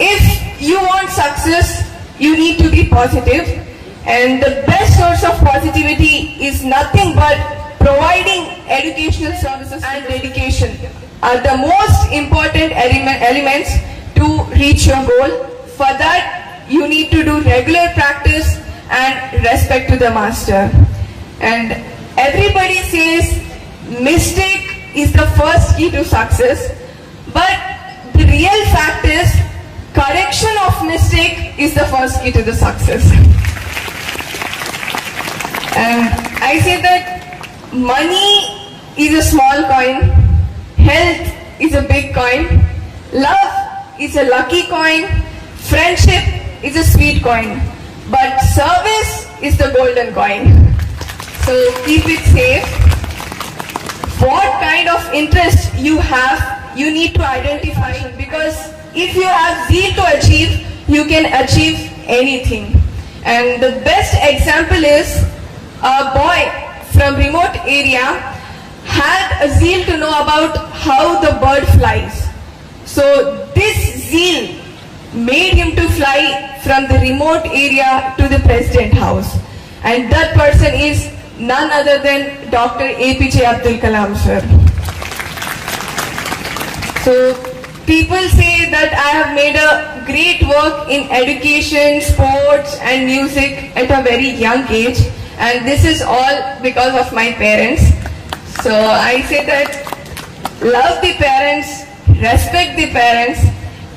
If you want success, you need to be positive, and the best source of positivity is nothing but providing educational services and dedication are the most important elements to reach your goal. For that, you need to do regular practice and respect to the master. And everybody says mistake is the first key to success, but the real fact is correction of mistake is the first key to the success. And I say that money is a small coin, health is a big coin, love is a lucky coin, friendship is a sweet coin, but service is the golden coin. So keep it safe. What kind of interest you have, you need to identify, because if you have zeal to achieve, you can achieve anything. And the best example is a boy from remote area had a zeal to know about how the bird flies. So this zeal made him to fly from the remote area to the President House. And that person is none other than Dr. APJ Abdul Kalam sir. So people say that I have made a great work in education, sports and music at a very young age, and this is all because of my parents. So I say that love the parents, respect the parents,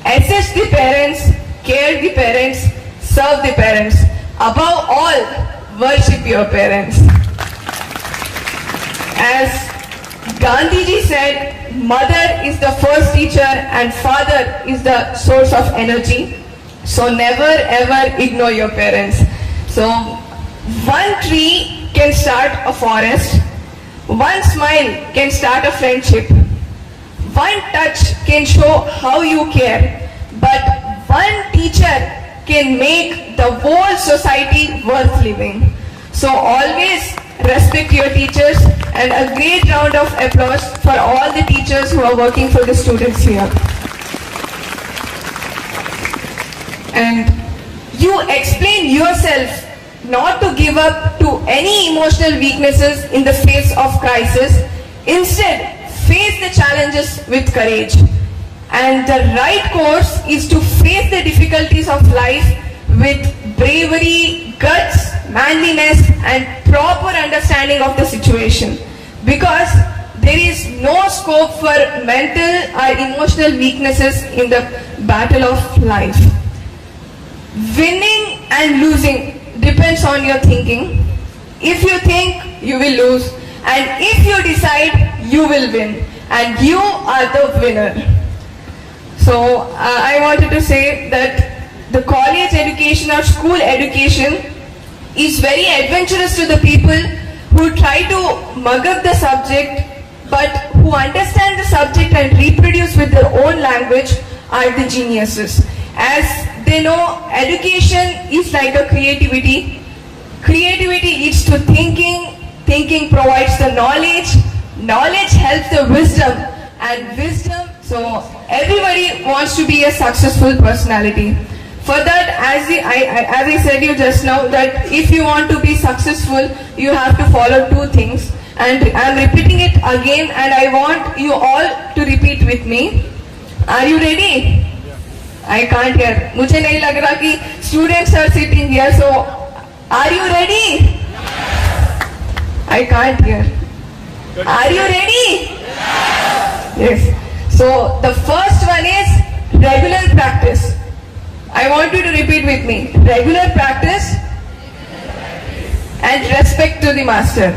assist the parents, care the parents, serve the parents. Above all, worship your parents. As Gandhiji said, mother is the first teacher and father is the source of energy. So never ever ignore your parents. So one tree can start a forest, one smile can start a friendship, one touch can show how you care, but one teacher can make the whole society worth living. So always respect your teachers, and a great round of applause for all the teachers who are working for the students here. And you explain yourself not to give up to any emotional weaknesses in the face of crisis. Instead, face the challenges with courage. And the right course is to face the difficulties of life with bravery, guts, manliness and proper understanding of the situation, because there is no scope for mental or emotional weaknesses in the battle of life. Winning and losing depends on your thinking. If you think, you will lose, and if you decide, you will win, and you are the winner. So I wanted to say that the college education or school education is very adventurous to the people who try to mug up the subject, but who understand the subject and reproduce with their own language are the geniuses. As they know, education is like a creativity. Creativity leads to thinking, thinking provides the knowledge, knowledge helps the wisdom, and wisdom, so everybody wants to be a successful personality. For that, as I said you just now, that if you want to be successful, you have to follow two things. And I am repeating it again, and I want you all to repeat with me. Are you ready? I can't hear. मुझे नहीं लग रहा कि students are sitting here. So, are you ready? I can't hear. Are you ready? Yes. So the first one is regular practice. I want you to repeat with me. Regular practice and respect to the master.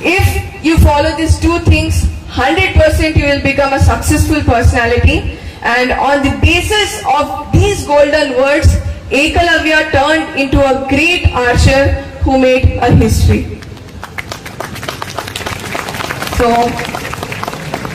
If you follow these two things, 100% you will become a successful personality. And on the basis of these golden words, Ekalavya turned into a great archer who made a history. So,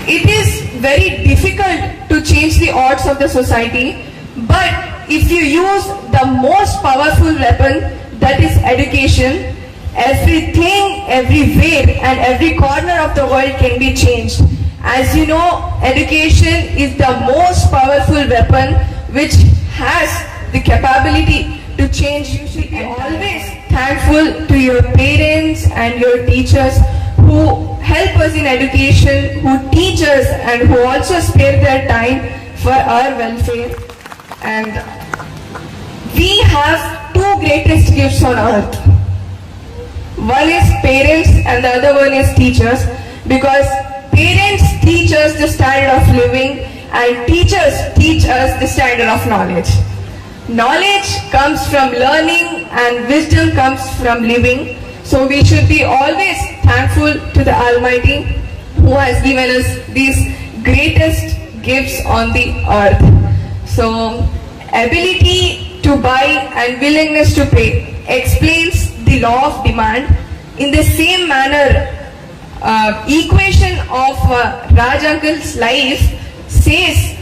it is very difficult to change the odds of the society, but if you use the most powerful weapon, that is education, everything, everywhere and every corner of the world can be changed. As you know, education is the most powerful weapon which has the capability to change. You should be always thankful to your parents and your teachers who help us in education, who teach us and who also spare their time for our welfare. And we have two greatest gifts on earth. One is parents and the other one is teachers, because parents teach us the standard of living and teachers teach us the standard of knowledge. Knowledge comes from learning and wisdom comes from living. So we should be always thankful to the Almighty who has given us these greatest gifts on the earth. So ability to buy and willingness to pay explains the law of demand. In the same manner, equation of Raj Uncle's life says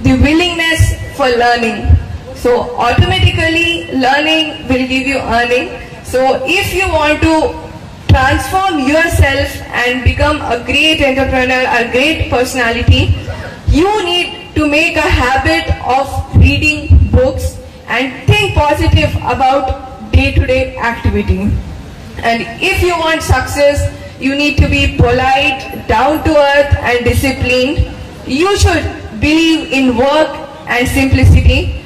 the willingness for learning. So automatically learning will give you earning. So if you want to transform yourself and become a great entrepreneur, a great personality, you need to make a habit of reading books and think positive about day-to-day activity. And if you want success, you need to be polite, down to earth and disciplined. You should believe in work and simplicity,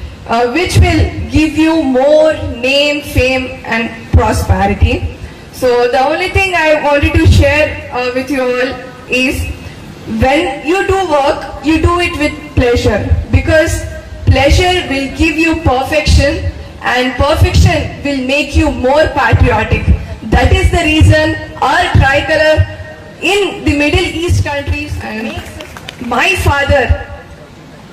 which will give you more name, fame and prosperity. So the only thing I wanted to share with you all is, when you do work, you do it with pleasure, because pleasure will give you perfection and perfection will make you more patriotic. That is the reason our tricolor in the Middle East countries makes us. My father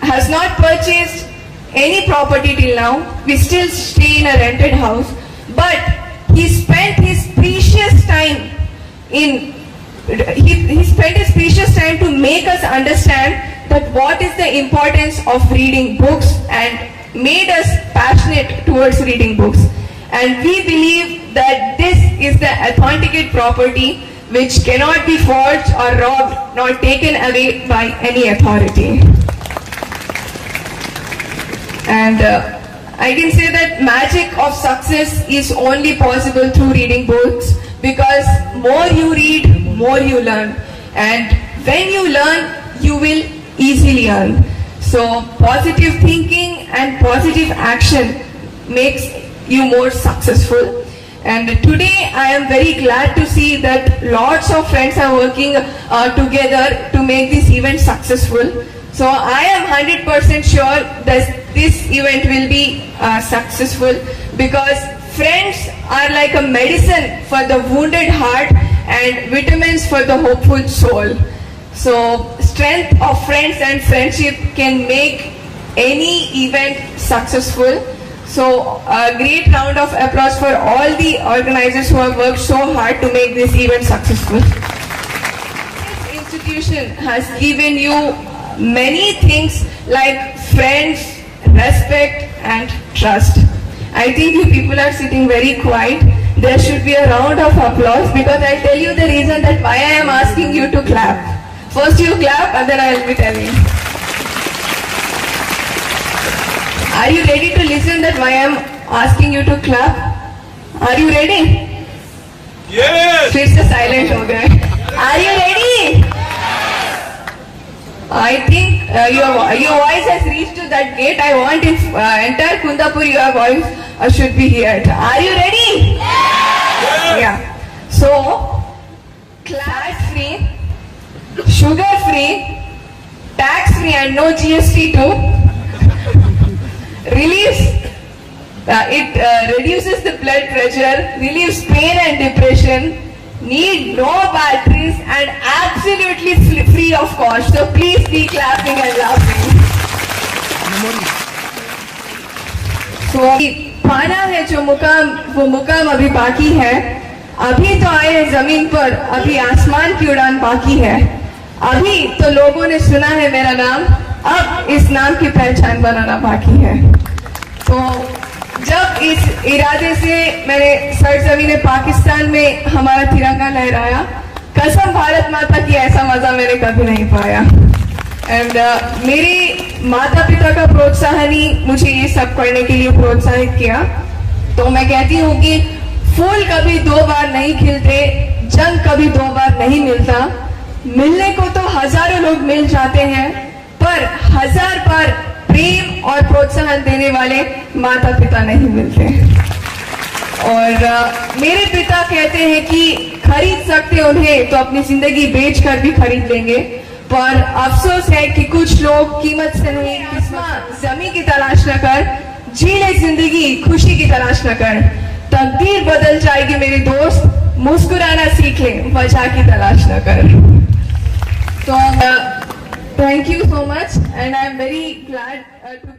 has not purchased any property till now. We still stay in a rented house, but he spent his precious time to make us understand that what is the importance of reading books and made us passionate towards reading books. And we believe that this is the authenticate property which cannot be forged or robbed nor taken away by any authority. And I can say that magic of success is only possible through reading books, because more you read, more you learn. And when you learn, you will easily earn. So positive thinking and positive action makes you more successful. And today I am very glad to see that lots of friends are working together to make this event successful. So I am 100% sure that this event will be successful, because friends are like a medicine for the wounded heart and vitamins for the hopeful soul. So strength of friends and friendship can make any event successful. So a great round of applause for all the organizers who have worked so hard to make this event successful. This institution has given you many things like friends, respect and trust. I think you people are sitting very quiet. There should be a round of applause, because I'll tell you the reason that why I am asking you to clap. First you clap and then I'll be telling. Are you ready to listen that why I am asking you to clap? Are you ready? Yes! फिर से silent हो गए. Are you ready? I think your voice has reached to that gate. I want entire Kundapur your voice should be heard. Are you ready? Yes! Yeah. So, class free, sugar free, tax free and no GST too. It reduces the blood pressure, relieves pain and depression, need no batteries and absolutely free of cost. So please be clapping and laughing. So पाना है जो मुकाम, वो मुकाम अभी बाकी है. अभी तो आए जमीन पर, अभी आसमान की उड़ान बाकी है. अभी तो लोगों ने सुना है मेरा नाम, अब इस नाम की पहचान बनाना बाकी है. तो जब इस इरादे से मैंने सरजमीन पाकिस्तान में हमारा तिरंगा लहराया, कसम भारत माता की ऐसा मजा मैंने कभी नहीं पाया. एंड मेरी माता पिता का प्रोत्साहन ही मुझे ये सब करने के लिए प्रोत्साहित किया। तो मैं कहती हूँ कि फूल कभी दो बार नहीं खिलते, जंग कभी दो बार नहीं मिलता। मिलने को तो हजारों लोग मिल जाते हैं, पर 1000 बार प्रेम और प्रोत्साहन देने वाले माता पिता नहीं मिलते। और मेरे पिता कहते हैं कि खरीद सकते उन्हें तो अपनी जिंदगी बेचकर भी खरीद लेंगे, पर अफसोस है कि कुछ लोग कीमत से नहीं, जमी की तलाश न कर, जी ले जिंदगी खुशी की तलाश न कर। तकदीर बदल जाएगी मेरे दोस्त, मुस्कुराना सीख ले, वजह की तलाश न कर। तो thank you so much and I am very glad to